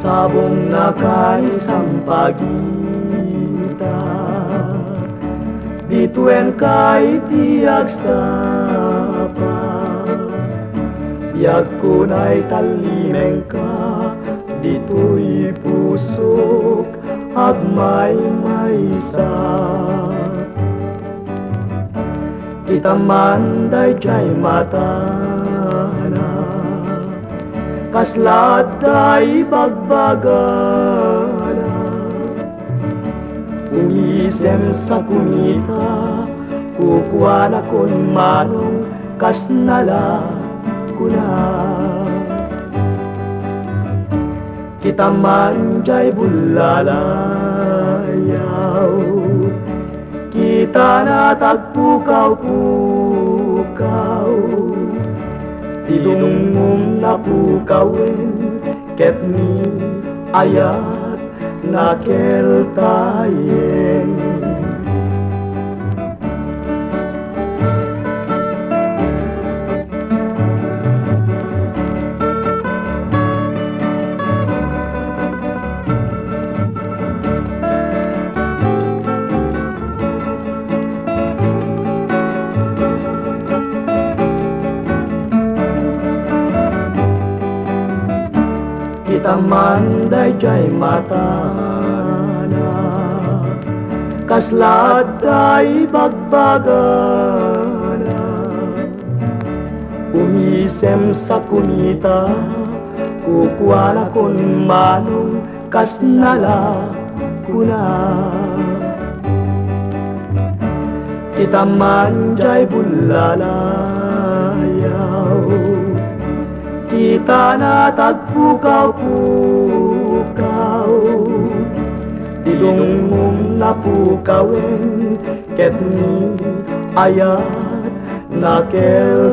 sabong na kaisang pagita, bituen kay tiag sapa, biag kunay talimeng ka, dito'y pusok agmay maysa. Kita manday jay mata na, kasladay bagbagana, umisem sa kumita, kukuha na kun manong kasnala kuna. Kita man jay bulalayaw, kita na tagpukaw-pukaw, tinungong na pukawin, ket ni ayat na keltayen. Kita manday jay mata na, kasladay bagbagana, umisem sa kumita, kukuha na kun manong kasnala kuna. Kita man jay bulalayaw, kita na tagpukaw-pukaw, dilungong na pukawin, ket ni ayat na keltayen.